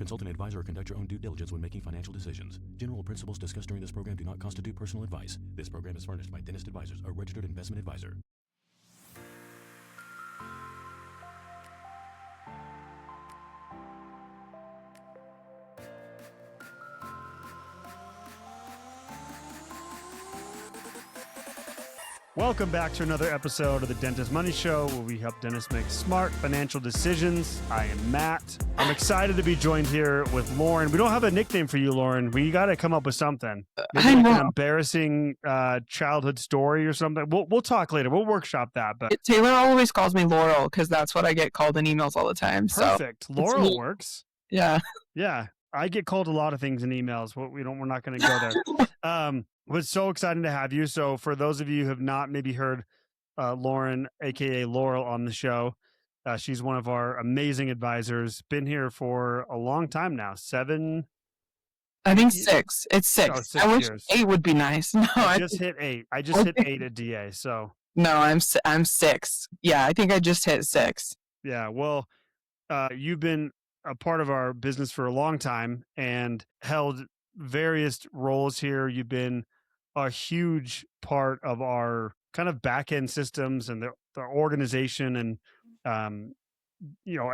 Consult an advisor or conduct your own due diligence when making financial decisions. General principles discussed during this program do not constitute personal advice. This program is furnished by Dentist Advisors, a registered investment advisor. Welcome back to another episode of the Dentist Money Show, where we help dentists make smart financial decisions. I am Matt. I'm excited to be joined here with Lauren. We don't have a nickname for you, Lauren. We got to come up with something. Maybe like an embarrassing childhood story or something. We'll talk later. We'll workshop that. But Taylor always calls me Laurel because that's what I get called in emails all the time. Perfect. So Laurel works. Yeah. Yeah. I get called a lot of things in emails. We're not going to go there. It was so exciting to have you. So for those of you who have not maybe heard Lauren, aka Laurel, on the show, she's one of our amazing advisors. Been here for a long time now. I think 6. It's 6. Oh, 6 I wish years. 8 would be nice. No, I just hit 8. I just hit 8 at DA. So no, I'm 6. Yeah, I think I just hit 6. Yeah. Well, you've been a part of our business for a long time and held various roles here. You've been a huge part of our kind of back end systems and the organization and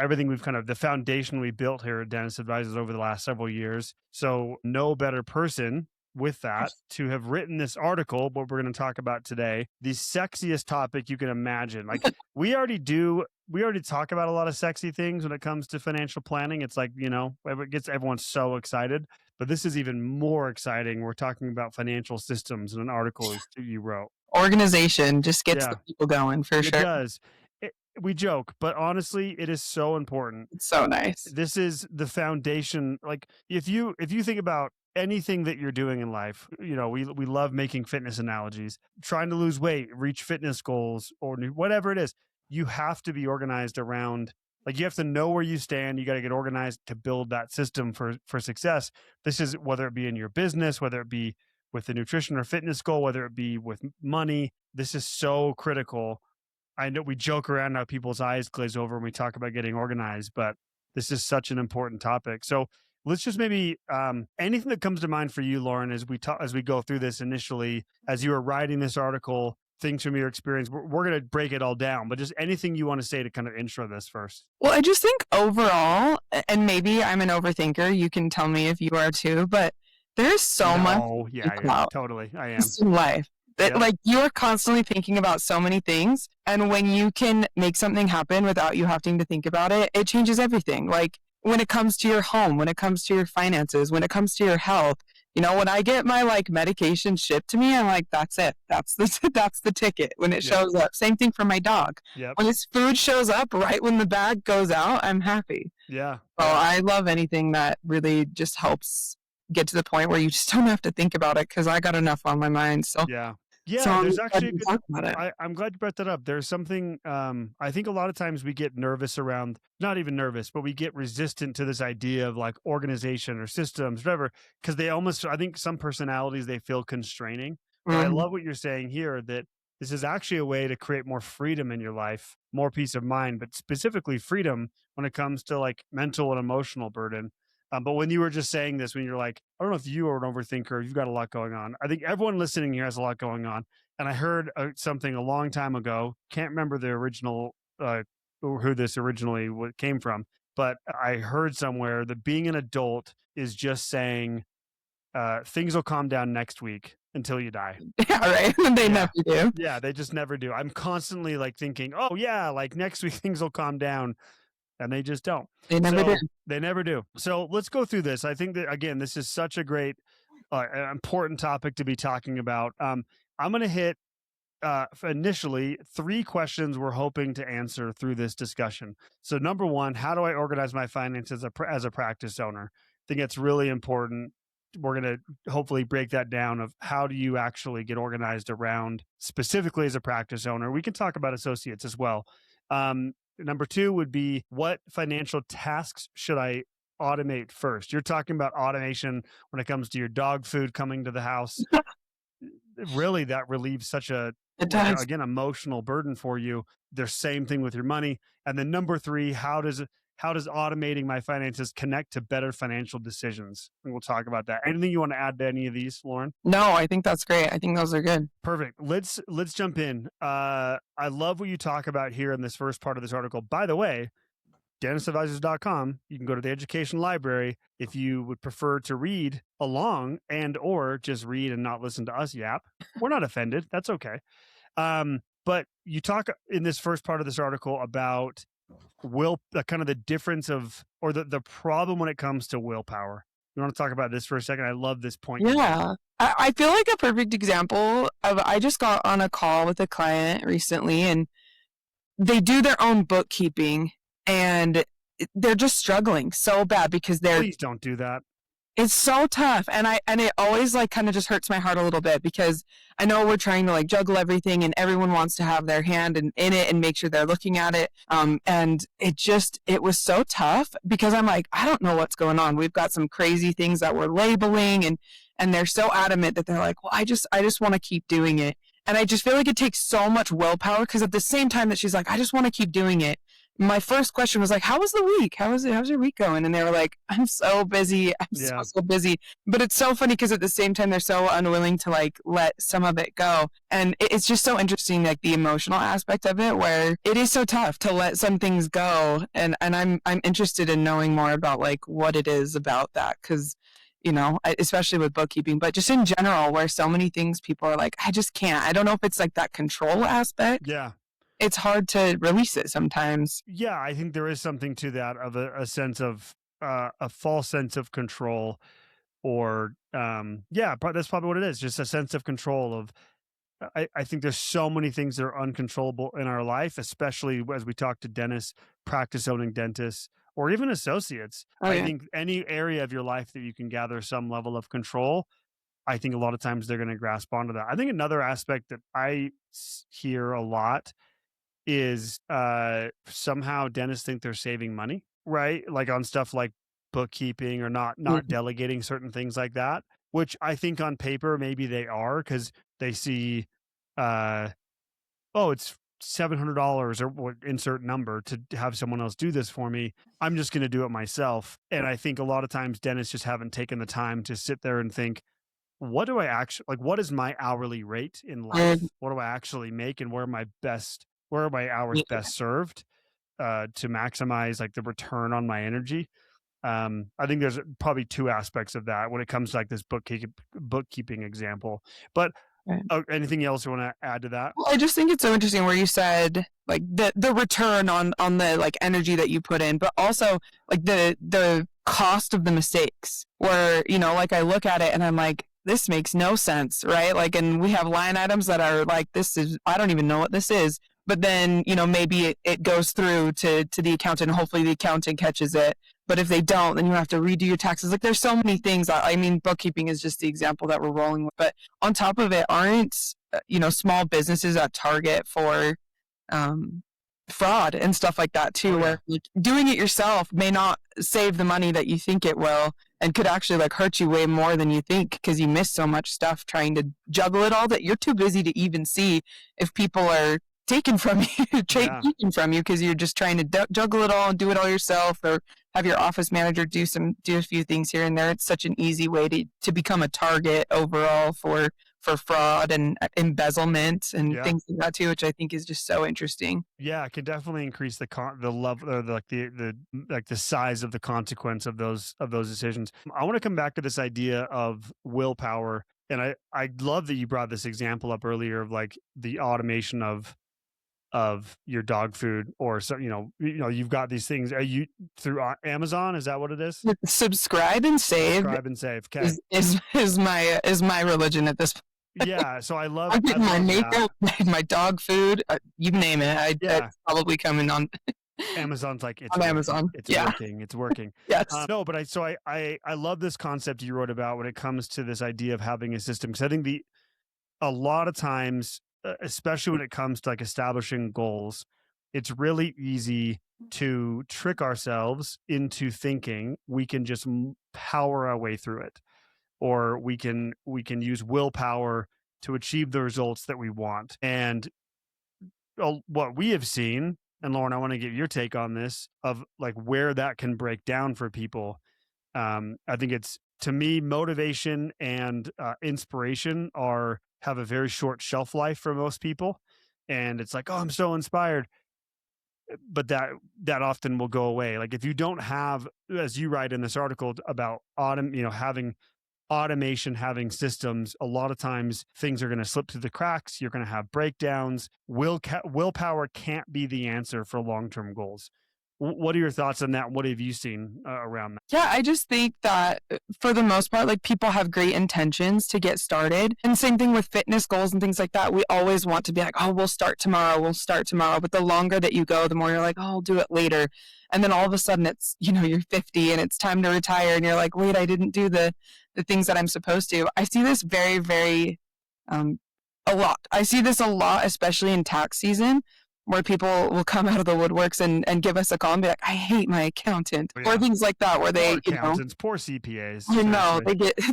everything we've kind of the foundation we built here at Dentist Advisors over the last several years. So no better person with that to have written this article, what we're going to talk about today, the sexiest topic you can imagine. Like we already talk about a lot of sexy things when it comes to financial planning. It's like, it gets everyone so excited, but this is even more exciting. We're talking about financial systems in an article you wrote. Organization just gets the people going for sure. It does. We joke, but honestly, it is so important. It's so nice. This is the foundation. Like if you think about anything that you're doing in life, we love making fitness analogies, trying to lose weight, reach fitness goals, or whatever it is. You have to be organized around, like you have to know where you stand. You got to get organized to build that system for success. This is whether it be in your business, whether it be with the nutrition or fitness goal, whether it be with money. This is so critical. I know we joke around how people's eyes glaze over when we talk about getting organized, but this is such an important topic. So let's just maybe anything that comes to mind for you, Lauren, as we go through this initially, as you were writing this article, things from your experience. We're going to break it all down, but just anything you want to say to kind of intro this first. Well, I just think overall, and maybe I'm an overthinker, you can tell me if you are too, but there's so much. Oh, yeah, totally. I am. In life. Like you're constantly thinking about so many things. And when you can make something happen without you having to think about it, it changes everything. Like when it comes to your home, when it comes to your finances, when it comes to your health, when I get my medication shipped to me, I'm like, that's it. That's the ticket when it shows up. Same thing for my dog. Yep. When his food shows up right when the bag goes out, I'm happy. Yeah. So I love anything that really just helps get to the point where you just don't have to think about it because I got enough on my mind. So yeah, so there's actually I'm glad you brought that up. There's something I think a lot of times we get nervous around, not even nervous, but we get resistant to this idea of like organization or systems, whatever, because I think some personalities, they feel constraining. Mm-hmm. I love what you're saying here, that this is actually a way to create more freedom in your life, more peace of mind, but specifically freedom when it comes to like mental and emotional burden. But when you were just saying this, when you're like, I don't know if you are an overthinker, you've got a lot going on. I think everyone listening here has a lot going on. And I heard something a long time ago, can't remember the original, who this originally came from, but I heard somewhere that being an adult is just saying things will calm down next week until you die. Yeah, right. They never do. Yeah, they just never do. I'm constantly like thinking, oh yeah, like next week things will calm down. And they just don't. They never do. They never do. So let's go through this. I think that, again, this is such a great, important topic to be talking about. I'm going to hit initially 3 questions we're hoping to answer through this discussion. So number 1, how do I organize my finances as a practice owner? I think it's really important. We're going to hopefully break that down of how do you actually get organized around specifically as a practice owner. We can talk about associates as well. Number 2 would be, what financial tasks should I automate first? You're talking about automation when it comes to your dog food coming to the house. Really, that relieves such a, again, emotional burden for you. The same thing with your money. And then number 3, how does how does automating my finances connect to better financial decisions? And we'll talk about that. Anything you want to add to any of these, Lauren? No, I think that's great. I think those are good. Perfect. Let's jump in. I love what you talk about here in this first part of this article. By the way, dentisadvisors.com, you can go to the education library if you would prefer to read along and or just read and not listen to us yap. We're not offended. That's okay. But you talk in this first part of this article about kind of the difference of, or the problem when it comes to willpower. You want to talk about this for a second? I love this point. Yeah. I feel like a perfect example of, I just got on a call with a client recently, and they do their own bookkeeping, and they're just struggling so bad because Please don't do that. It's so tough. And it always like kind of just hurts my heart a little bit, because I know we're trying to like juggle everything, and everyone wants to have their hand in it and make sure they're looking at it. And it was so tough, because I'm like, I don't know what's going on. We've got some crazy things that we're labeling, and they're so adamant that they're like, well, I just want to keep doing it. And I just feel like it takes so much willpower, because at the same time that she's like, I just want to keep doing it, my first question was like, how was the week? How's your week going? And they were like, I'm so busy. I'm so busy. But it's so funny, because at the same time, they're so unwilling to like let some of it go. And it's just so interesting, like the emotional aspect of it, where it is so tough to let some things go. And I'm interested in knowing more about like what it is about that. Because, you know, especially with bookkeeping, but just in general, where so many things people are like, I just can't. I don't know if it's like that control aspect. Yeah. It's hard to release it sometimes. Yeah, I think there is something to that, of a sense of a false sense of control, or that's probably what it is. Just a sense of control of. I think there's so many things that are uncontrollable in our life, especially as we talk to dentists, practice owning dentists, or even associates. I think any area of your life that you can gather some level of control, I think a lot of times they're going to grasp onto that. I think another aspect that I hear a lot is somehow dentists think they're saving money, right? Like on stuff like bookkeeping, or not delegating certain things like that, which I think on paper maybe they are, because they see it's $700 or what, insert number, to have someone else do this for me. I'm just going to do it myself. And I think a lot of times dentists just haven't taken the time to sit there and think, what do I actually like? What is my hourly rate in life? What do I actually make? And where are my hours best served to maximize like the return on my energy? I think there's probably two aspects of that when it comes to like this bookkeeping example. But anything else you want to add to that? Well, I just think it's so interesting where you said like the return on the like energy that you put in, but also like the cost of the mistakes, where, you know, like I look at it and I'm like, this makes no sense, right? Like, and we have line items that are like, I don't even know what this is. But then, you know, maybe it goes through to the accountant, and hopefully the accountant catches it. But if they don't, then you have to redo your taxes. Like, there's so many things. I mean, bookkeeping is just the example that we're rolling with. But on top of it, aren't, you know, small businesses at target for fraud and stuff like that too, where like, doing it yourself may not save the money that you think it will, and could actually like hurt you way more than you think, because you miss so much stuff trying to juggle it all that you're too busy to even see if people are taken from you, taken from you, because you're just trying to juggle it all and do it all yourself, or have your office manager do a few things here and there. It's such an easy way to become a target overall for fraud and embezzlement and things like that too, which I think is just so interesting. Yeah, it can definitely increase the level, or the size of the consequence of those decisions. I want to come back to this idea of willpower, and I love that you brought this example up earlier of like the automation of your dog food, or so, you know, you've got these things. Are you through Amazon? Is that what it is? Subscribe and save. Okay. Is my religion at this point. Yeah, so I love. I'm getting my makeup, my dog food, you name it. It's probably coming on. Amazon's like, it's on working. Amazon. It's working. Yes. No, but I love this concept you wrote about when it comes to this idea of having a system, because I think a lot of times, especially when it comes to like establishing goals, it's really easy to trick ourselves into thinking we can just power our way through it, or we can use willpower to achieve the results that we want. And what we have seen and Lauren, I want to get your take on this of like where that can break down for people. I think it's, to me, motivation and inspiration have a very short shelf life for most people. And it's like, oh, I'm so inspired, but that often will go away. Like if you don't have, as you write in this article about having automation, having systems, a lot of times things are going to slip through the cracks. You're going to have breakdowns. Willpower can't be the answer for long-term goals. What are your thoughts on that? What have you seen around that? Yeah, I just think that for the most part, like people have great intentions to get started. And same thing with fitness goals and things like that. We always want to be like, oh, we'll start tomorrow. But the longer that you go, the more you're like, oh, I'll do it later. And then all of a sudden it's, you're 50 and it's time to retire. And you're like, wait, I didn't do the things that I'm supposed to. I see this very, very, a lot. I see this a lot, especially in tax season, where people will come out of the woodworks and give us a call and be like, I hate my accountant, or things like that, where they, poor accountants, poor CPAs.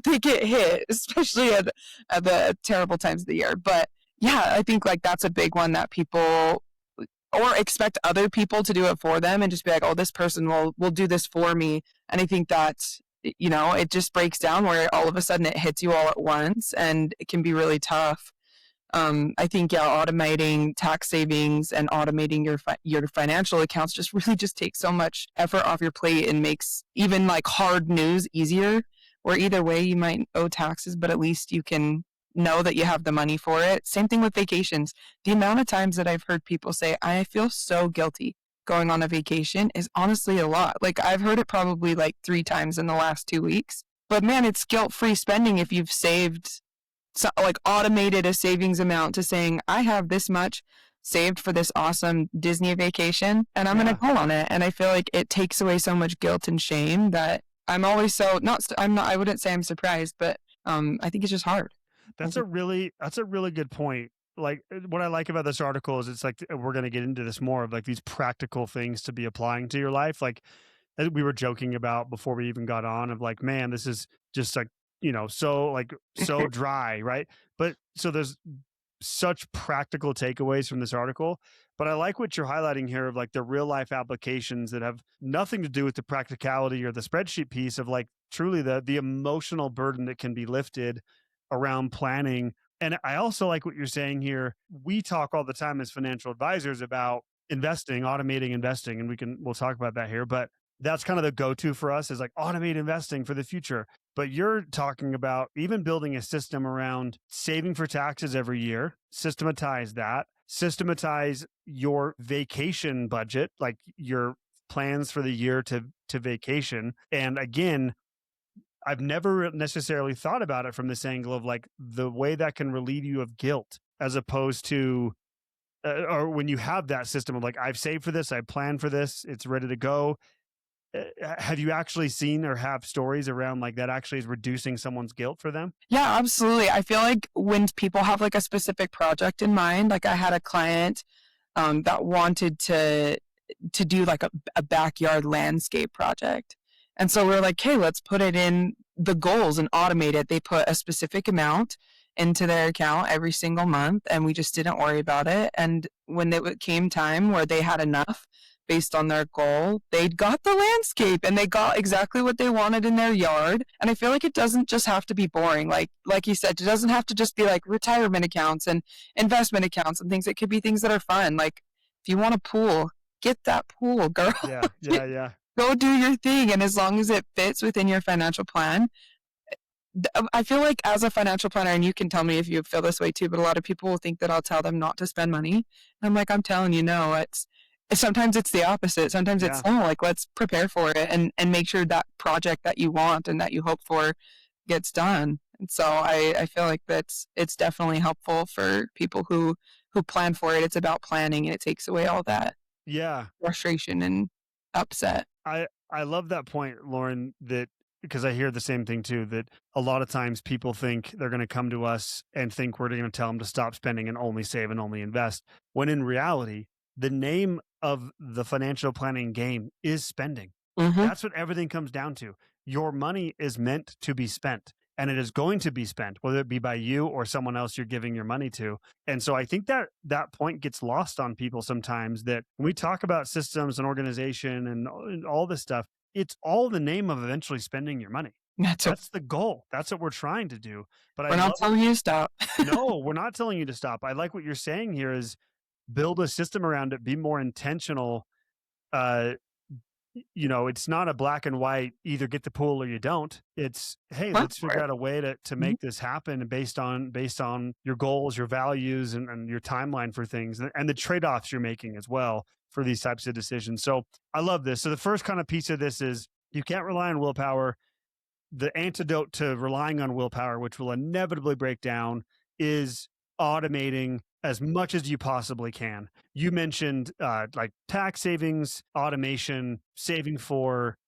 They get hit, especially at the terrible times of the year. But yeah, I think like that's a big one that people or expect other people to do it for them and just be like, oh, this person will do this for me. And I think that, it just breaks down where all of a sudden it hits you all at once and it can be really tough. I think, automating tax savings and automating your financial accounts just takes so much effort off your plate and makes even like hard news easier, where either way you might owe taxes, but at least you can know that you have the money for it. Same thing with vacations. The amount of times that I've heard people say, I feel so guilty going on a vacation is honestly a lot. Like I've heard it probably like 3 times in the last 2 weeks, but man, it's guilt-free spending if you've saved, so like automated a savings amount to saying, I have this much saved for this awesome Disney vacation and I'm going to go on it. And I feel like it takes away so much guilt and shame that I'm always I wouldn't say I'm surprised, but I think it's just hard. That's a really good point. Like what I like about this article is it's like, we're going to get into this more of like these practical things to be applying to your life. Like we were joking about before we even got on of like, man, this is just like, so dry, right? But so there's such practical takeaways from this article, but I like what you're highlighting here of like the real life applications that have nothing to do with the practicality or the spreadsheet piece of like truly the emotional burden that can be lifted around planning. And I also like what you're saying here. We talk all the time as financial advisors about investing, automating investing, and we'll talk about that here, but that's kind of the go-to for us is like automate investing for the future. But you're talking about even building a system around saving for taxes every year, systematize your vacation budget, like your plans for the year to vacation. And again, I've never necessarily thought about it from this angle of like the way that can relieve you of guilt, as opposed to, or when you have that system of like, I've saved for this, I planned for this, it's ready to go. Have you actually seen or have stories around like that actually is reducing someone's guilt for them? Yeah, absolutely. I feel like when people have like a specific project in mind, like I had a client that wanted to do like a backyard landscape project. And so we were like, hey, let's put it in the goals and automate it. They put a specific amount into their account every single month and we just didn't worry about it. And when it came time where they had enough based on their goal, they got the landscape and they got exactly what they wanted in their yard. And I feel like it doesn't just have to be boring. Like you said, it doesn't have to just be like retirement accounts and investment accounts and things. It could be things that are fun. Like if you want a pool, get that pool, girl. Yeah. Go do your thing. And as long as it fits within your financial plan, I feel like as a financial planner, and you can tell me if you feel this way too, but a lot of people will think that I'll tell them not to spend money. And I'm like, I'm telling you, no, sometimes it's the opposite. Sometimes it's, like, let's prepare for it and make sure that project that you want and that you hope for gets done. And so I feel like it's definitely helpful for people who plan for it. It's about planning and it takes away all that frustration and upset. I love that point, Lauren, that because I hear the same thing too, that a lot of times people think they're going to come to us and think we're going to tell them to stop spending and only save and only invest. When in reality, the name of the financial planning game is spending. Mm-hmm. That's what everything comes down to. Your money is meant to be spent. and it is going to be spent, whether it be by you or someone else you're giving your money to. And so I think that that point gets lost on people sometimes, that when we talk about systems and organization and all this stuff, it's all in the name of eventually spending your money. That's the goal. That's what we're trying to do. But We're not telling you to stop. no, we're not telling you to stop. I like what you're saying here is build a system around it, be more intentional. It's not a black and white, either get the pool or you don't. It's, hey, let's figure out a way to make this happen based on your goals, your values, and your timeline for things, and the trade-offs you're making as well for these types of decisions. So I love this. So the first kind of piece of this is you can't rely on willpower. The antidote to relying on willpower, which will inevitably break down, is automating as much as you possibly can. You mentioned like tax savings, automation, saving for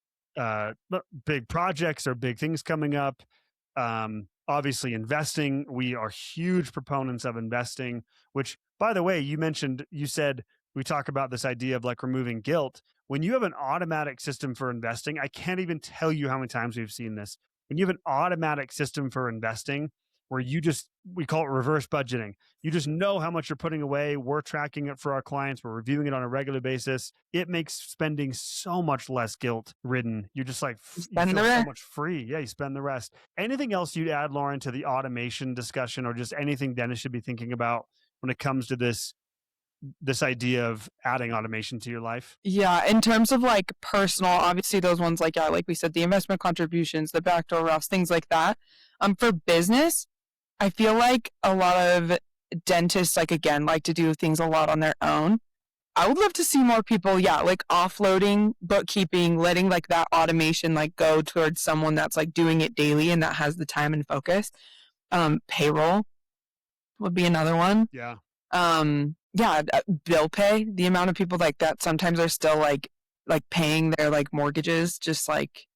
big projects or big things coming up. Obviously, investing. We are huge proponents of investing, which, by the way, you said we talk about this idea of like removing guilt. When you have an automatic system for investing, I can't even tell you how many times we've seen this. When you have an automatic system for investing, where we call it reverse budgeting. You just know how much you're putting away. We're tracking it for our clients. We're reviewing it on a regular basis. It makes spending so much less guilt ridden. You're just like, you feel so much free. Yeah, you spend the rest. Anything else you'd add, Lauren, to the automation discussion, or just anything Dennis should be thinking about when it comes to this idea of adding automation to your life? Yeah, in terms of like personal, obviously those ones like we said, the investment contributions, the backdoor roughs, things like that. For business, I feel like a lot of dentists, like to do things a lot on their own. I would love to see more people, like offloading bookkeeping, letting like that automation like go towards someone that's like doing it daily and that has the time and focus. Payroll would be another one. Yeah. Bill pay. The amount of people like that sometimes are still like paying their like mortgages just like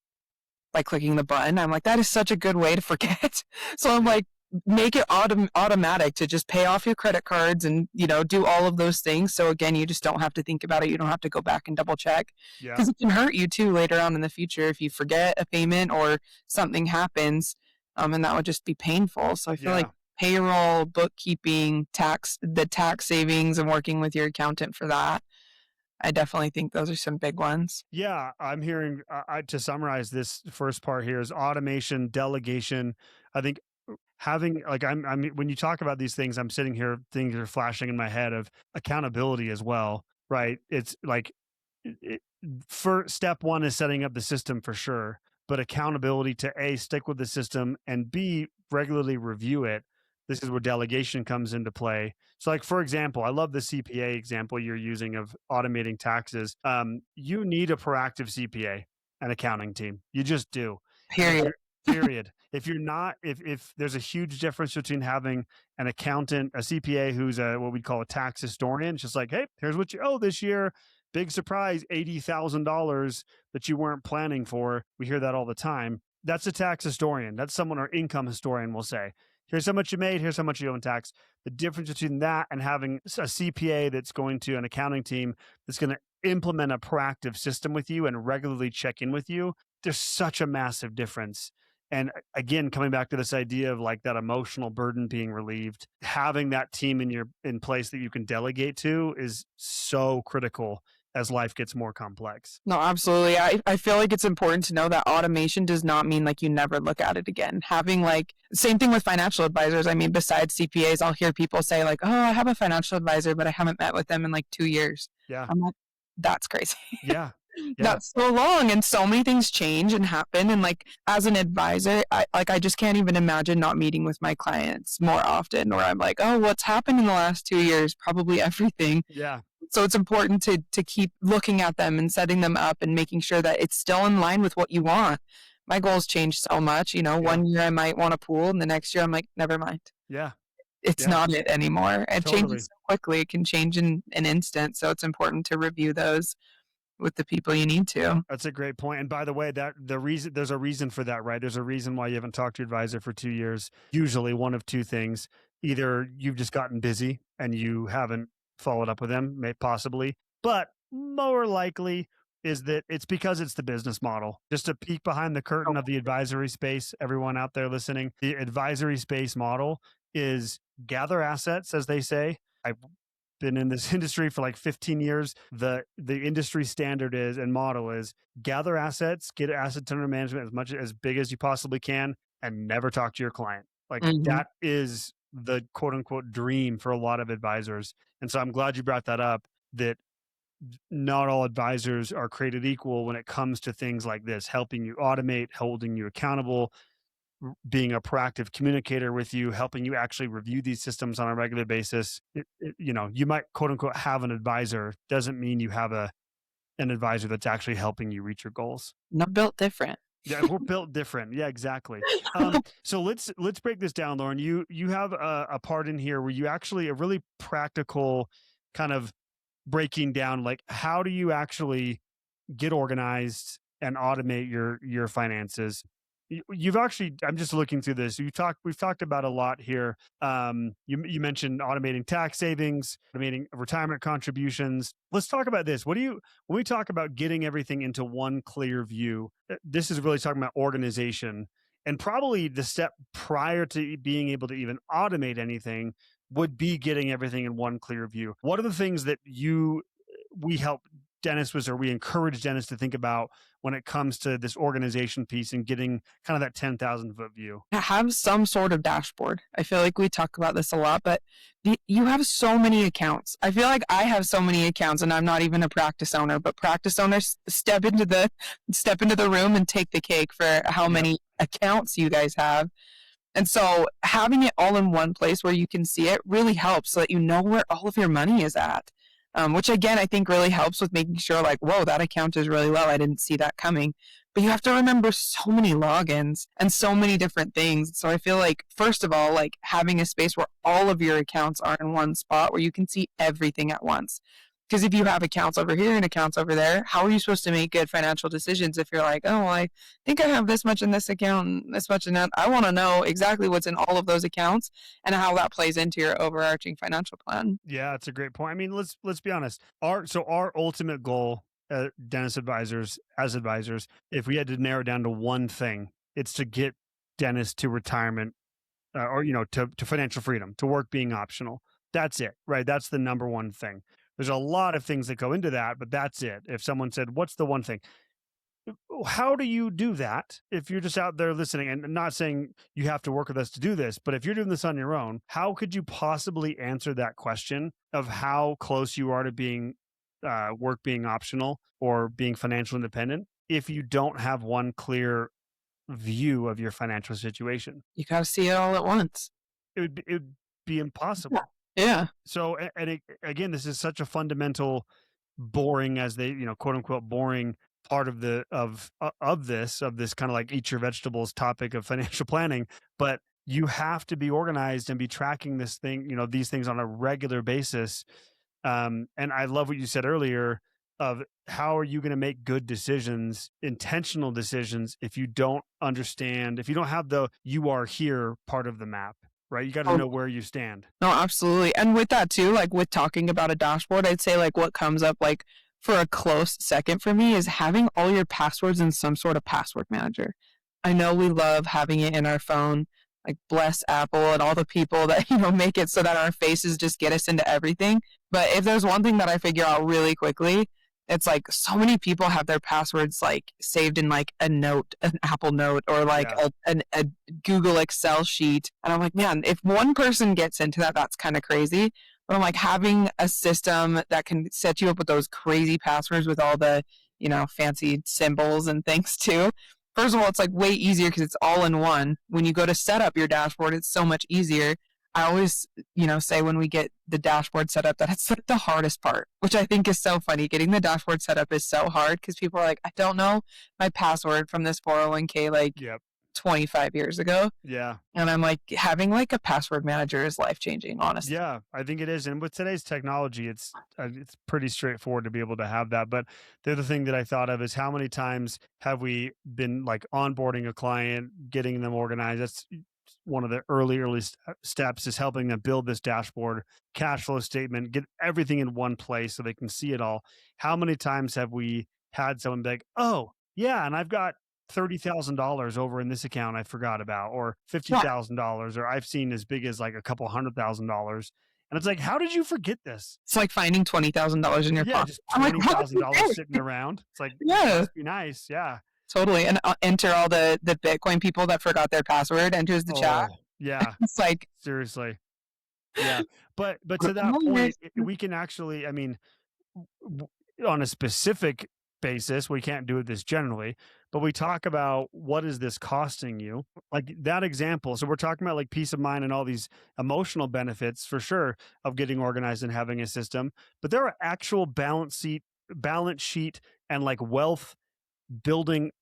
by clicking the button. I'm like, that is such a good way to forget. So I'm like, make it automatic to just pay off your credit cards and, do all of those things. So again, you just don't have to think about it. You don't have to go back and double check, because it can hurt you too later on in the future if you forget a payment or something happens. And that would just be painful. So I feel like payroll, bookkeeping, the tax savings, and working with your accountant for that. I definitely think those are some big ones. Yeah, I'm hearing, to summarize this first part here, is automation, delegation. I think having like, I'm when you talk about these things, I'm sitting here, things are flashing in my head of accountability as well, right? It's like, for step one is setting up the system for sure, but accountability to A, stick with the system, and B, regularly review it. This is where delegation comes into play. So like, for example, I love the CPA example you're using of automating taxes. You need a proactive CPA and accounting team. You just do. Period. If you're not, if there's a huge difference between having an accountant, a CPA who's what we call a tax historian, just like, hey, here's what you owe this year. Big surprise, $80,000 that you weren't planning for. We hear that all the time. That's a tax historian. That's someone our income historian will say. Here's how much you made. Here's how much you owe in tax. The difference between that and having a CPA that's going to an accounting team that's going to implement a proactive system with you and regularly check in with you, there's such a massive difference. And again, coming back to this idea of like that emotional burden being relieved, having that team in place that you can delegate to is so critical as life gets more complex. No, absolutely. I feel like it's important to know that automation does not mean like you never look at it again. Having like, same thing with financial advisors. I mean, besides CPAs, I'll hear people say like, oh, I have a financial advisor, but I haven't met with them in like 2 years. Yeah. I'm like, that's crazy. Yeah. That's so long, and so many things change and happen. And like, as an advisor, I just can't even imagine not meeting with my clients more often, or I'm like, oh, what's happened in the last 2 years? Probably everything. Yeah. So it's important to keep looking at them and setting them up and making sure that it's still in line with what you want. My goals change so much. 1 year I might want a pool, and the next year I'm like, never mind. Yeah. It's not it anymore. It Totally. changes so quickly. It can change in an instant. So it's important to review those with the people you need to. That's a great point. And by the way, there's a reason for that, right? There's a reason why you haven't talked to your advisor for 2 years. Usually one of two things. Either you've just gotten busy and you haven't followed up with them, possibly, but more likely is that it's because it's the business model. Just a peek behind the curtain of the advisory space, everyone out there listening, the advisory space model is gather assets, as they say. I've been in this industry for like 15 years. The industry standard is and model is gather assets, get assets under management as big as you possibly can, and never talk to your client. Like that is the quote unquote dream for a lot of advisors. And so I'm glad you brought that up, that not all advisors are created equal when it comes to things like this, helping you automate, holding you accountable, being a proactive communicator with you, helping you actually review these systems on a regular basis. You might quote unquote have an advisor, doesn't mean you have an advisor that's actually helping you reach your goals. Not built different. Yeah, we're built different. Yeah, exactly. So let's break this down, Lauren. You have a part in here where you actually a really practical kind of breaking down, like how do you actually get organized and automate your finances. You've actually, I'm just looking through this. We've talked about a lot here. You mentioned automating tax savings, automating retirement contributions. Let's talk about this. When we talk about getting everything into one clear view, this is really talking about organization, and probably the step prior to being able to even automate anything would be getting everything in one clear view. What are the things that we help dentists or we encourage dentists to think about when it comes to this organization piece and getting kind of that 10,000 foot view? Have some sort of dashboard. I feel like we talk about this a lot, but you have so many accounts. I feel like I have so many accounts and I'm not even a practice owner, but practice owners step into the room and take the cake for how many accounts you guys have. And so having it all in one place where you can see it really helps so that you know where all of your money is at. Which again, I think really helps with making sure like, whoa, that account is really low. I didn't see that coming. But you have to remember so many logins and so many different things. So I feel like, first of all, like having a space where all of your accounts are in one spot where you can see everything at once. Because if you have accounts over here and accounts over there, how are you supposed to make good financial decisions if you're like, oh, well, I think I have this much in this account and this much in that? I want to know exactly what's in all of those accounts and how that plays into your overarching financial plan. Yeah, that's a great point. I mean, let's be honest. Our ultimate goal, dentist advisors, if we had to narrow it down to one thing, it's to get dentists to retirement, or to financial freedom, to work being optional. That's it, right? That's the number one thing. There's a lot of things that go into that, but that's it. If someone said, what's the one thing? How do you do that? If you're just out there listening, and not saying you have to work with us to do this, but if you're doing this on your own, how could you possibly answer that question of how close you are to being work being optional or being financial independent if you don't have one clear view of your financial situation? You got to see it all at once. It would be impossible. Yeah. So, again, this is such a fundamental, boring, as they, quote unquote, boring part of this kind of like eat your vegetables topic of financial planning. But you have to be organized and be tracking this thing, these things on a regular basis. And I love what you said earlier of how are you going to make good decisions, intentional decisions, if you don't understand, if you don't have the you are here part of the map. Right. You got to know where you stand. No, absolutely. And with that too, like with talking about a dashboard, I'd say like what comes up like for a close second for me is having all your passwords in some sort of password manager. I know we love having it in our phone, like bless Apple and all the people that, make it so that our faces just get us into everything. But if there's one thing that I figure out really quickly, it's like so many people have their passwords like saved in like a note, an Apple note, or like a Google Excel sheet. And I'm like, man, if one person gets into that, that's kind of crazy. But I'm like, having a system that can set you up with those crazy passwords with all the, fancy symbols and things too. First of all, it's like way easier because it's all in one. When you go to set up your dashboard, it's so much easier. I always, say when we get the dashboard set up that it's like the hardest part, which I think is so funny. Getting the dashboard set up is so hard because people are like, I don't know my password from this 401k like 25 years ago. Yeah. And I'm like, having like a password manager is life-changing, honestly. Yeah, I think it is. And with today's technology, it's pretty straightforward to be able to have that. But the other thing that I thought of is how many times have we been like onboarding a client, getting them organized? That's one of the early steps, is helping them build this dashboard, cash flow statement, get everything in one place so they can see it all. How many times have we had someone be like, oh, yeah, and I've got $30,000 over in this account I forgot about, or Yeah. $50,000, or I've seen as big as like a couple $100,000. And it's like, how did you forget this? It's like finding $20,000 in your Yeah, pocket. just I'm like, how did you $20,000 forget? sitting around. It's like, Yeah, must be nice. Yeah. totally. And enter all the Bitcoin people that forgot their password enters the chat. Oh, yeah. It's like, Seriously. Yeah. But to that point, we can actually, I mean, w- on a specific basis, we can't do this generally, but we talk about what is this costing you? Like that example. So we're talking about like peace of mind and all these emotional benefits for sure of getting organized and having a system, but there are actual balance sheet and like wealth building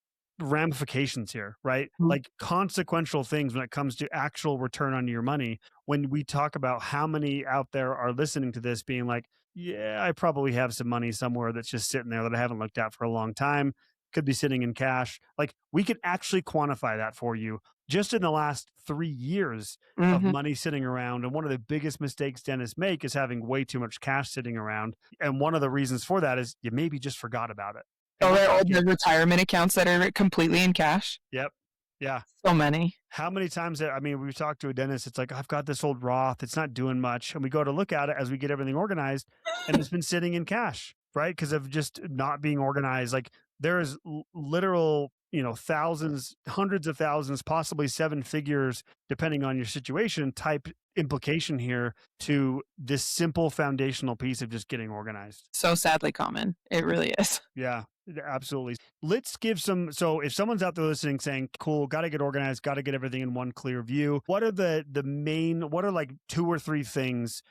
ramifications here, right? Like consequential things when it comes to actual return on your money. When we talk about how many out there are listening to this being like, yeah, I probably have some money somewhere that's just sitting there that I haven't looked at for a long time, could be sitting in cash. Like we could actually quantify that for you just in the last 3 years of Mhm. money sitting around. And one of the biggest mistakes dentists make is having way too much cash sitting around. And one of the reasons for that is you maybe just forgot about it. Oh, they're all the retirement accounts that are completely in cash. Yep. Yeah. So many. How many times, I mean, we've talked to a dentist, it's like, I've got this old Roth, it's not doing much. And we go to look at it as we get everything organized, and it's been sitting in cash, right? Because of just not being organized. Like there is literal, thousands, hundreds of thousands, possibly seven figures, depending on your situation, type implication here to this simple foundational piece of just getting organized. So sadly common. It really is. Yeah, absolutely. Let's give some. So if someone's out there listening saying, cool, got to get organized, got to get everything in one clear view, what are the main, what are like 2 or 3 things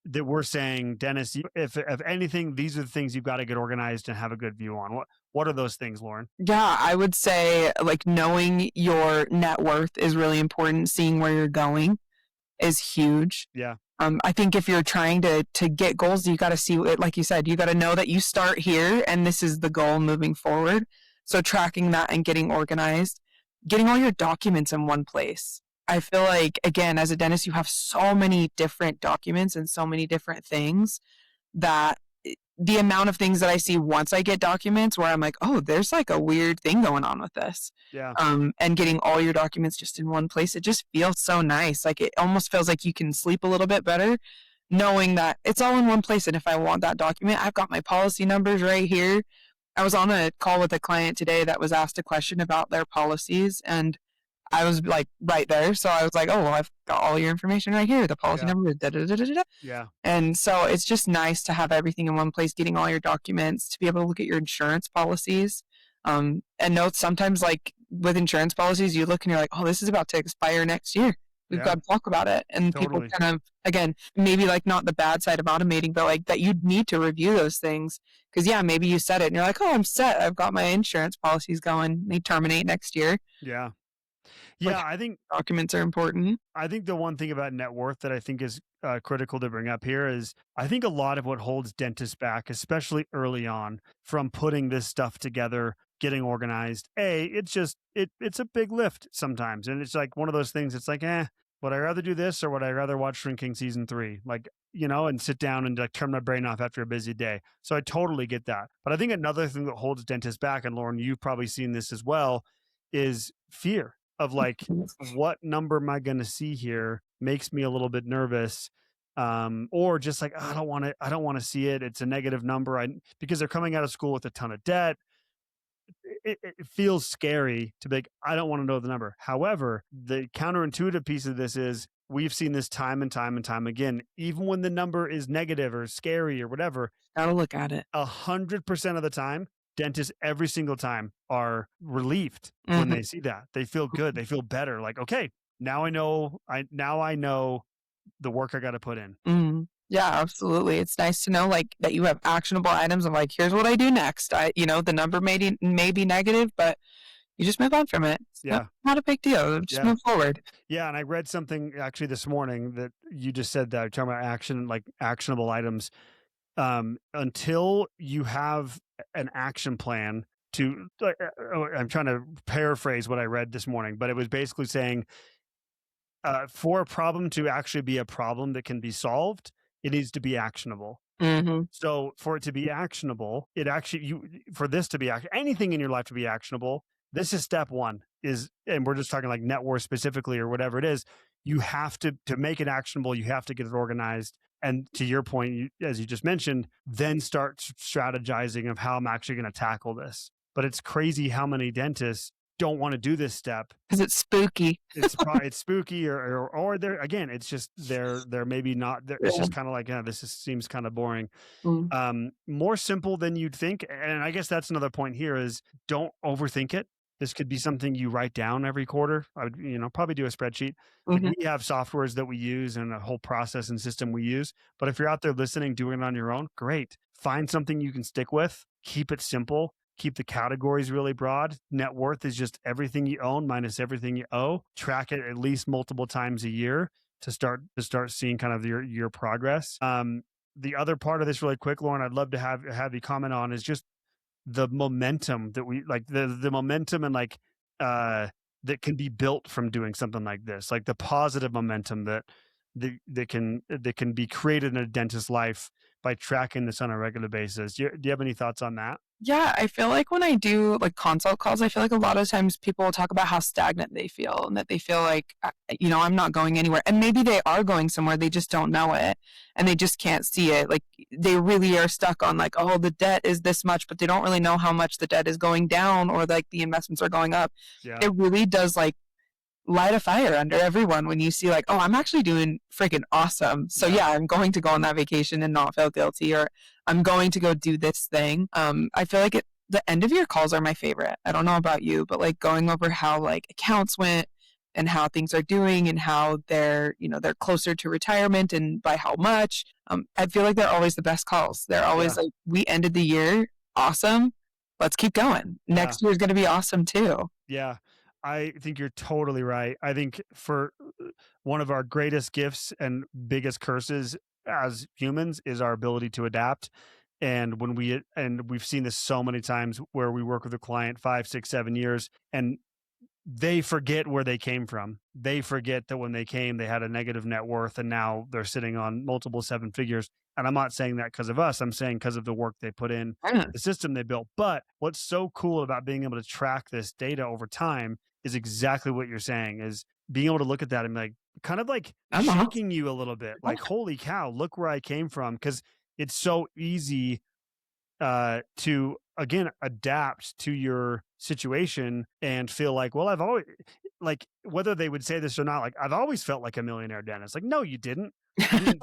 that we're saying, Dennis, if anything, these are the things you've got to get organized and have a good view on? What are those things, Lauren? Yeah, I would say like knowing your net worth is really important. Seeing where you're going is huge. Yeah. I think if you're trying to get goals, you got to see it, like you said, you got to know that you start here and this is the goal moving forward. So tracking that and getting organized, getting all your documents in one place. I feel like, again, as a dentist, you have so many different documents and so many different things that the amount of things that I see once I get documents where I'm like, oh, there's like a weird thing going on with this. Yeah. And getting all your documents just in one place, it just feels so nice. Like it almost feels like you can sleep a little bit better knowing that it's all in one place. And if I want that document, I've got my policy numbers right here. I was on a call with a client today that was asked a question about their policies, and I was like right there. So I was like, oh, well, I've got all your information right here. The policy number. Da, da, da, da, da. Yeah. And so it's just nice to have everything in one place, getting all your documents, to be able to look at your insurance policies. And note sometimes like with insurance policies, you look and you're like, oh, this is about to expire next year. We've got to talk about it. And Totally. people kind of, again, maybe like not the bad side of automating, but like that you'd need to review those things. Because yeah, maybe you said it and you're like, oh, I'm set. I've got my insurance policies going. They terminate next year. Yeah. Yeah, Like, I think documents are important. I think the one thing about net worth that I think is critical to bring up here is I think a lot of what holds dentists back, especially early on, from putting this stuff together, getting organized. It's just it's a big lift sometimes, and it's like one of those things. It's like, would I rather do this or would I rather watch Shrinking season 3? Like, and sit down and like turn my brain off after a busy day. So I totally get that. But I think another thing that holds dentists back, and Lauren, you've probably seen this as well, is fear of like, what number am I going to see here makes me a little bit nervous. Or just like, I don't want to see it. It's a negative number. Because they're coming out of school with a ton of debt. It feels scary to be like, I don't want to know the number. However, the counterintuitive piece of this is we've seen this time and time and time again. Even when the number is negative or scary or whatever, Gotta look at it. 100% of the time, dentists every single time are relieved when they see that. They feel good. They feel better. Like, okay, now I know the work I got to put in. Mm-hmm. Yeah, absolutely. It's nice to know like that you have actionable items of like, here's what I do next. The number may be negative, but you just move on from it. It's not a big deal. Just move forward. Yeah. And I read something actually this morning that you just said that talking about actionable items. Until you have an action plan I'm trying to paraphrase what I read this morning, but it was basically saying, for a problem to actually be a problem that can be solved, it needs to be actionable. Mm-hmm. So for it to be actionable, it actually for this to be anything in your life to be actionable, this is step one. And we're just talking like net worth specifically or whatever it is. You have to make it actionable. You have to get it organized. And to your point, as you just mentioned, then start strategizing of how I'm actually going to tackle this. But it's crazy how many dentists don't want to do this step because it's spooky. It's spooky, or they're, again, it's just they're maybe not there. It's just kind of like, seems kind of boring. More simple than you'd think. And I guess that's another point here is don't overthink it. This could be something you write down every quarter. I would, probably do a spreadsheet. Like we have softwares that we use and a whole process and system we use. But if you're out there listening, doing it on your own, great. Find something you can stick with. Keep it simple. Keep the categories really broad. Net worth is just everything you own minus everything you owe. Track it at least multiple times a year to start seeing kind of your progress. The other part of this really quick, Lauren, I'd love to have you comment on is just the momentum that we like the momentum and like that can be built from doing something like this, like the positive momentum that can be created in a dentist's life by tracking this on a regular basis. Do you have any thoughts on that? Yeah, I feel like when I do like consult calls, I feel like a lot of times people will talk about how stagnant they feel and that they feel like, I'm not going anywhere. And maybe they are going somewhere, they just don't know it and they just can't see it. Like they really are stuck on like, oh, the debt is this much, but they don't really know how much the debt is going down or like the investments are going up. Yeah. It really does like light a fire under everyone when you see like, oh, I'm actually doing freaking awesome. So yeah, I'm going to go on that vacation and not feel guilty, or I'm going to go do this thing. I feel like the end of year calls are my favorite. I don't know about you, but like going over how like accounts went and how things are doing and how they're closer to retirement and by how much. I feel like they're always the best calls. They're always like, we ended the year awesome. Let's keep going. Next year is going to be awesome too. Yeah. I think you're totally right. I think for one of our greatest gifts and biggest curses as humans is our ability to adapt. And we've seen this so many times where we work with a client 5, 6, 7 years and they forget where they came from. They forget that when they came, they had a negative net worth and now they're sitting on multiple 7 figures. And I'm not saying that because of us. I'm saying because of the work they put in, the system they built. But what's so cool about being able to track this data over time is exactly what you're saying, is being able to look at that and like kind of like shaking you a little bit. Like, holy cow, look where I came from. Because it's so easy to, again, adapt to your situation and feel like, well, I've always, like, whether they would say this or not, like, I've always felt like a millionaire dentist. Like, no, you didn't.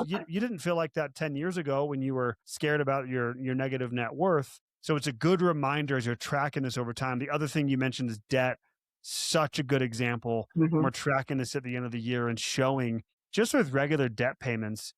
You didn't feel like that 10 years ago when you were scared about your negative net worth. So it's a good reminder as you're tracking this over time. The other thing you mentioned is debt. Such a good example. When we're tracking this at the end of the year and showing just with regular debt payments,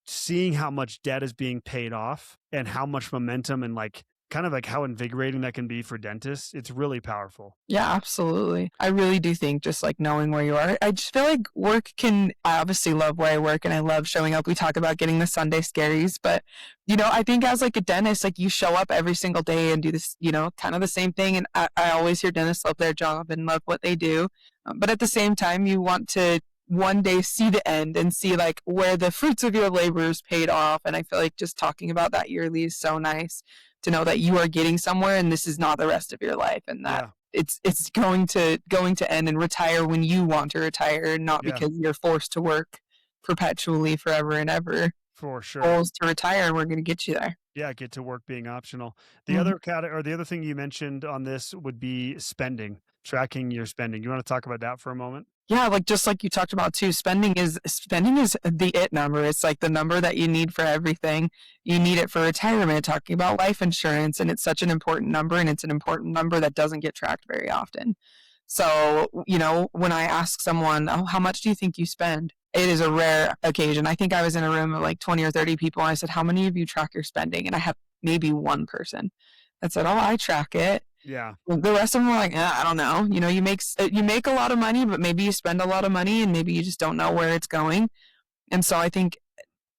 seeing how much debt is being paid off and how much momentum and like kind of like how invigorating that can be for dentists. It's really powerful. Yeah, absolutely. I really do think just like knowing where you are. I just feel like I obviously love where I work and I love showing up. We talk about getting the Sunday scaries, but I think as like a dentist, like you show up every single day and do this, kind of the same thing. And I always hear dentists love their job and love what they do. But at the same time, you want to one day see the end and see like where the fruits of your labor is paid off. And I feel like just talking about that yearly is so nice to know that you are getting somewhere and this is not the rest of your life, and that it's going to end and retire when you want to retire, not because you're forced to work perpetually forever and ever. For sure. Goals to retire, and we're going to get you there. Yeah, get to work being optional. The other the other thing you mentioned on this would be spending, tracking your spending. You want to talk about that for a moment? Yeah, like just like you talked about too, spending is the it number. It's like the number that you need for everything. You need it for retirement, talking about life insurance, and it's such an important number, and it's an important number that doesn't get tracked very often. So, when I ask someone, oh, how much do you think you spend? It is a rare occasion. I think I was in a room of like 20 or 30 people, and I said, how many of you track your spending? And I have maybe one person that said, oh, I track it. Yeah. The rest of them were like, I don't know. You make a lot of money, but maybe you spend a lot of money and maybe you just don't know where it's going. And so I think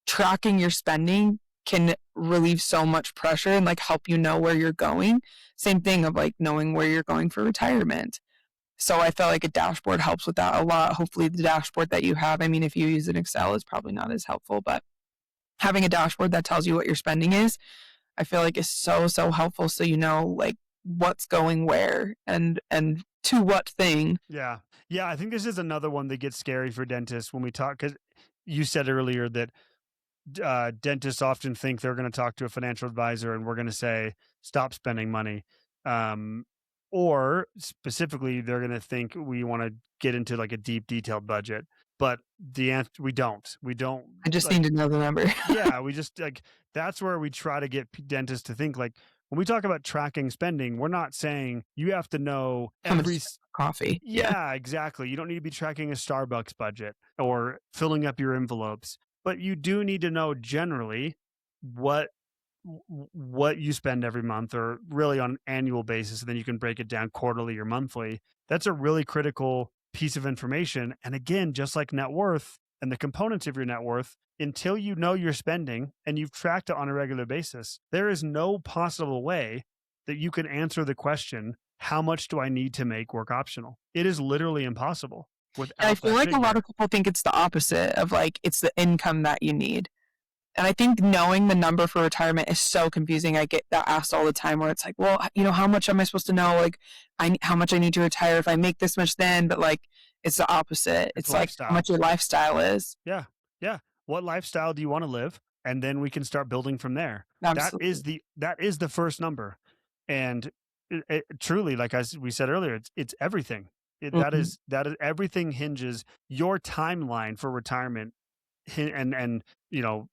tracking your spending can relieve so much pressure and like help you know where you're going. Same thing of like knowing where you're going for retirement. So I felt like a dashboard helps with that a lot. Hopefully the dashboard that you have, I mean, if you use an Excel, is probably not as helpful, but having a dashboard that tells you what your spending is, I feel like is so, so helpful. So you know like what's going where and to what thing. Yeah. Yeah. I think this is another one that gets scary for dentists when we talk, because you said earlier that dentists often think they're going to talk to a financial advisor and we're going to say, stop spending money. Um, or specifically, they're going to think we want to get into like a deep, detailed budget. But the answer, we don't. We don't. I just Like, need to know the number. yeah, we just like, that's where we try to get dentists to think like, when we talk about tracking spending, we're not saying you have to know How much every coffee. yeah, exactly. You don't need to be tracking a Starbucks budget or filling up your envelopes, but you do need to know generally what what you spend every month or really on an annual basis, and then you can break it down quarterly or monthly. That's a really critical piece of information. And again, just like net worth and the components of your net worth, until you know your spending and you've tracked it on a regular basis, there is no possible way that you can answer the question, how much do I need to make work optional? It is literally impossible without And I feel that like a lot figure. of people think it's the opposite of like it's the income that you need. And I think knowing the number for retirement is so confusing. I get that asked all the time where it's like, well, you know, how much am I supposed to know? Like, how much I need to retire if I make this much then? But like, it's the opposite. It's It's like how lifestyle. much your lifestyle is. Yeah. Yeah. What lifestyle do you want to live? And then we can start building from there. Absolutely. That is the first number. And truly, like we said earlier, it's everything. Mhm. That is everything hinges your timeline for retirement and you know,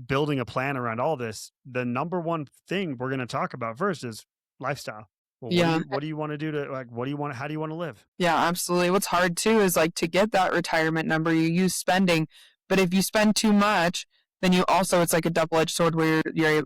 building a plan around all this. The number one thing we're going to talk about first is lifestyle. Well, Yeah. what do you want to do to, like, what do you want, how do you want to live? Yeah, absolutely. What's hard too is like to get that retirement number, you use spending, but if you spend too much, then you also it's like a double-edged sword where you're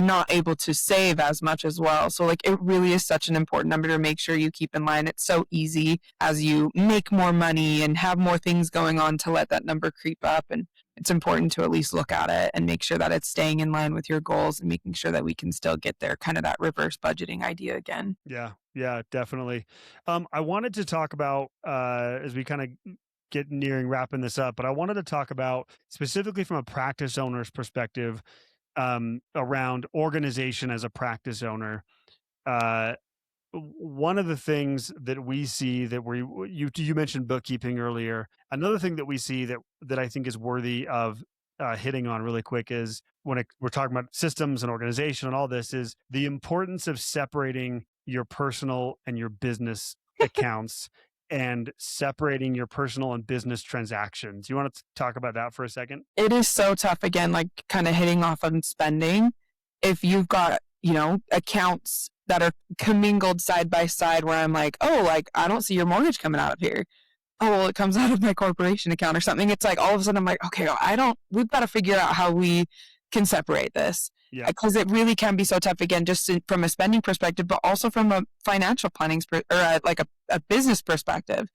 not able to save as much as well. So like it really is such an important number to make sure you keep in line. It's so easy as you make more money and have more things going on to let that number creep up, and it's important to at least look at it and make sure that it's staying in line with your goals and making sure that we can still get there, kind of that reverse budgeting idea again. Yeah. Yeah, definitely. I wanted to talk about, as we kind of get nearing wrapping this up, but I wanted to talk about specifically from a practice owner's perspective, around organization as a practice owner. Uh, One of the things that we see that you mentioned bookkeeping earlier. Another thing that we see that I think is worthy of hitting on really quick is we're talking about systems and organization and all this, is the importance of separating your personal and your business accounts and separating your personal and business transactions. You want to talk about that for a second? It is so tough again, like kind of hitting off on spending. If you've got, you know, accounts that are commingled side by side where I'm like, oh, like I don't see your mortgage coming out of here. Oh, well, it comes out of my corporation account or something. It's like all of a sudden I'm like, okay, we've got to figure out how we can separate this. Yeah. Because it really can be so tough again, just from a spending perspective, but also from a financial planning like a business perspective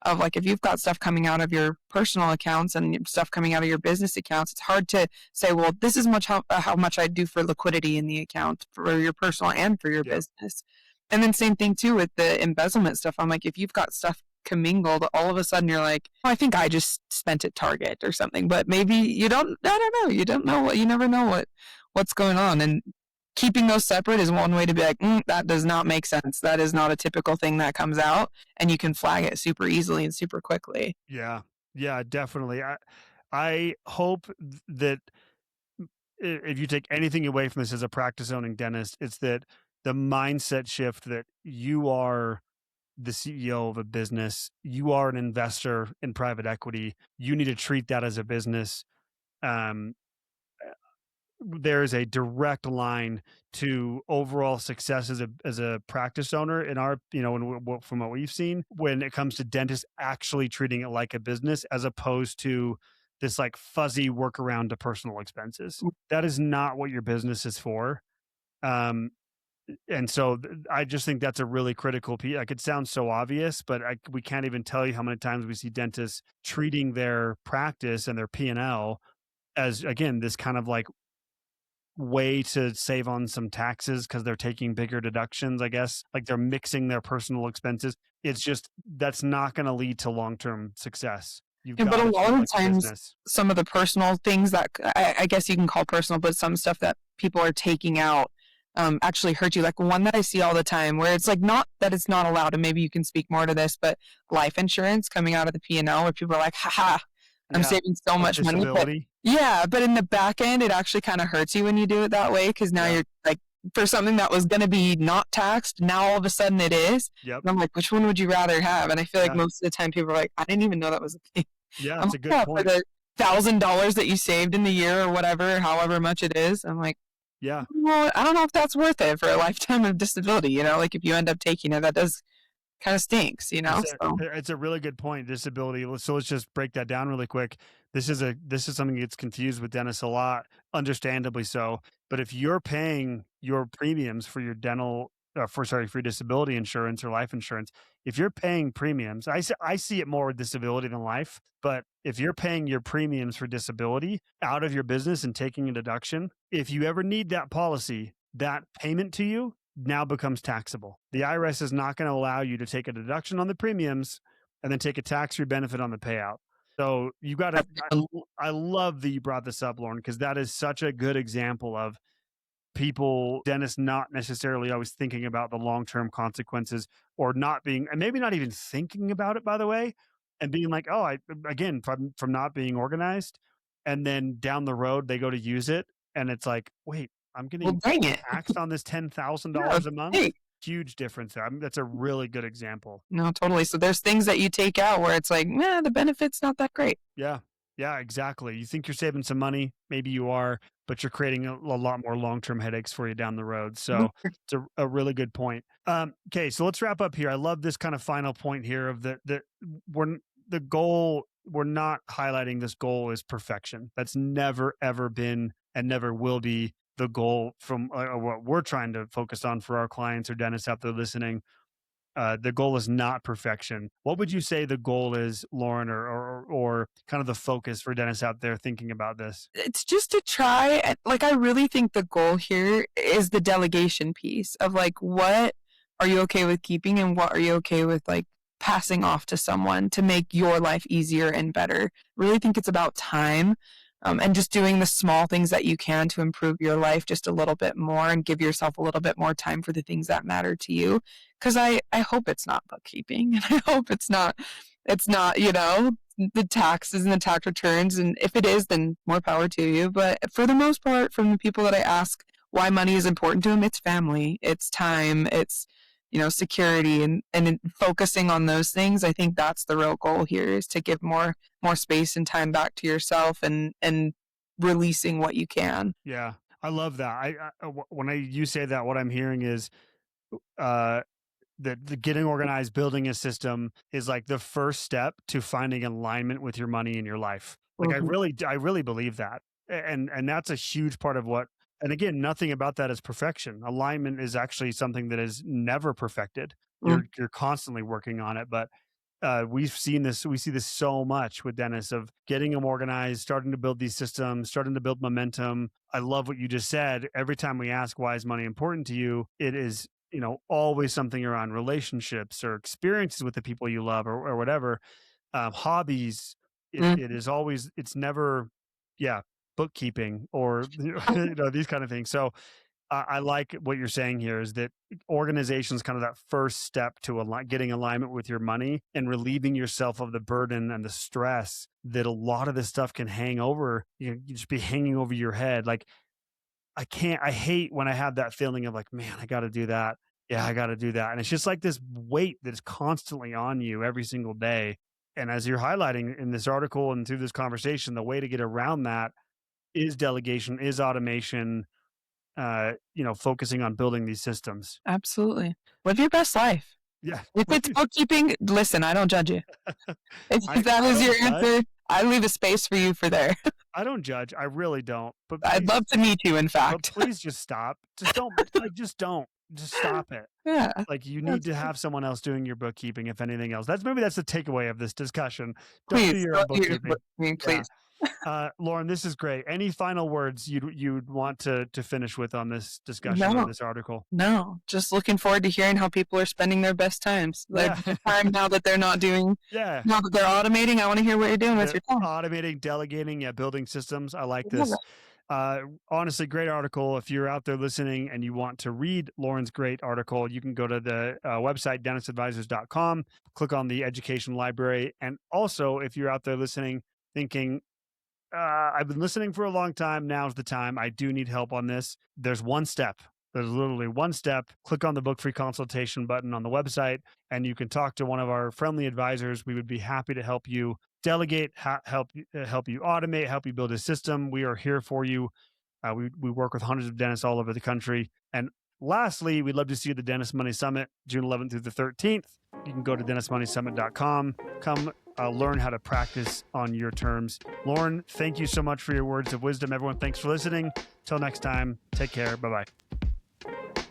of like, if you've got stuff coming out of your personal accounts and stuff coming out of your business accounts, it's hard to say, well, this is how much I do for liquidity in the account for your personal and for your Yeah. business. And then same thing too with the embezzlement stuff. I'm like, if you've got stuff commingled, all of a sudden you're like, oh, I think I just spent at Target or something, but maybe you don't. I don't know. You don't know you never know what's going on, and keeping those separate is one way to be like, that does not make sense. That is not a typical thing that comes out, and you can flag it super easily and super quickly. Yeah. Yeah, definitely. I hope that if you take anything away from this as a practice owning dentist, it's that the mindset shift that you are the CEO of a business, you are an investor in private equity, you need to treat that as a business. Um, there is a direct line to overall success as a practice owner in our, you know, from what we've seen when it comes to dentists actually treating it like a business as opposed to this like fuzzy workaround to personal expenses. That is not what your business is for. Um, and so I just think that's a really critical piece. Like, it sounds so obvious, but we can't even tell you how many times we see dentists treating their practice and their P&L as, again, this kind of like way to save on some taxes because they're taking bigger deductions, I guess. Like, they're mixing their personal expenses. It's just, that's not going to lead to long-term success. You've Yeah, but got a to lot treat it of like a times, business. some of the personal things that I guess you can call personal, but some stuff that people are taking out actually hurt you. Like one that I see all the time where it's like not that it's not allowed, and maybe you can speak more to this, but life insurance coming out of the P&L where people are like, haha, I'm Yeah. saving so Like much money. But disability. yeah, but in the back end, it actually kind of hurts you when you do it that way because now Yeah. you're like, for something that was going to be not taxed, now all of a sudden it is. Yep. And I'm like, which one would you rather have? And I feel like Yeah. most of the time people are like, I didn't even know that was a thing. Yeah, I'm it's a like, good yeah, point. for the $1,000 that you saved in the year or whatever, however much it is. I'm like, Yeah. well, I don't know if that's worth it for a lifetime of disability. You know, like if you end up taking it, that does kind of stinks. You know, It's a really good point. Disability. So let's just break that down really quick. This is something that gets confused with dentists a lot, understandably so. But if you're paying your premiums for your for your disability insurance or life insurance, if you're paying premiums, I see it more with disability than life. But if you're paying your premiums for disability out of your business and taking a deduction, if you ever need that policy, that payment to you now becomes taxable. The IRS is not going to allow you to take a deduction on the premiums and then take a tax-free benefit on the payout. So you got to, I love that you brought this up, Lauren, because that is such a good example of dentists not necessarily always thinking about the long-term consequences or not being, and maybe not even thinking about it, by the way, and being like, oh, again, from not being organized. And then down the road, they go to use it. And it's like, wait, I'm well, getting dang it. taxed on this $10,000 Yeah, a month. hey. Huge difference there. That's a really good example. No, totally. So there's things that you take out where it's like, the benefit's not that great. Yeah. Yeah, exactly. You think you're saving some money, maybe you are, but you're creating a lot more long-term headaches for you down the road. So it's a really good point. Okay, so let's wrap up here. I love this kind of final point here of the goal. We're not highlighting this goal as perfection. That's never ever been and never will be the goal from what we're trying to focus on for our clients or dentists out there listening. The goal is not perfection. What would you say the goal is, Lauren, or kind of the focus for dentists out there thinking about this? It's just to try. Like, I really think the goal here is the delegation piece of like, what are you okay with keeping and what are you okay with like passing off to someone to make your life easier and better. Really think it's about time. And just doing the small things that you can to improve your life just a little bit more and give yourself a little bit more time for the things that matter to you. Because I hope it's not bookkeeping, and I hope it's not, the taxes and the tax returns. And if it is, then more power to you. But for the most part, from the people that I ask why money is important to them, it's family, it's time, it's security, and focusing on those things. I think that's the real goal here, is to give more space and time back to yourself and releasing what you can. Yeah, I love that. When you say that, what I'm hearing is that the getting organized, building a system is like the first step to finding alignment with your money in your life. Like I really believe that. And that's a huge part of what, and again, nothing about that is perfection. Alignment is actually something that is never perfected. You're constantly working on it, but we see this so much with dentists of getting them organized, starting to build these systems, starting to build momentum. I love what you just said. Every time we ask, why is money important to you? It is, always something around relationships or experiences with the people you love or whatever, hobbies. It is always, it's never, bookkeeping or, these kind of things. So I like what you're saying here is that organization is kind of that first step to getting alignment with your money and relieving yourself of the burden and the stress that a lot of this stuff can hang over. You just be hanging over your head. Like, I hate when I have that feeling of like, man, I got to do that. Yeah, I got to do that. And it's just like this weight that's constantly on you every single day. And as you're highlighting in this article and through this conversation, the way to get around that is delegation, is automation, focusing on building these systems. Absolutely. Live your best life. Yeah. If it's bookkeeping, listen, I don't judge you. If that is your answer, I leave a space for you for there. I don't judge. I really don't. But I'd love to meet you, in fact. But please just stop. Just don't. Just don't. Just stop it. Yeah. Like, you need to have someone else doing your bookkeeping, if anything else. That's the takeaway of this discussion. Don't Please, do your own bookkeeping. Please. Lauren, this is great. Any final words you'd want to finish with on this discussion on this article? No, just looking forward to hearing how people are spending their best times. Like the time now that they're not doing, now that they're automating, I want to hear what you're doing with your time. Automating, delegating, building systems. I like this. Honestly, great article. If you're out there listening and you want to read Lauren's great article, you can go to the website, dentistadvisors.com, click on the education library. And also, if you're out there listening, thinking, I've been listening for a long time. Now's the time. I do need help on this. There's one step. There's literally one step. Click on the book free consultation button on the website, and you can talk to one of our friendly advisors. We would be happy to help you delegate, help you automate, help you build a system. We are here for you. We work with hundreds of dentists all over the country. And lastly, we'd love to see you at the Dentist Money Summit, June 11th through the 13th. You can go to dentistmoneysummit.com. Come learn how to practice on your terms. Lauren, thank you so much for your words of wisdom. Everyone, thanks for listening. Till next time, take care. Bye-bye.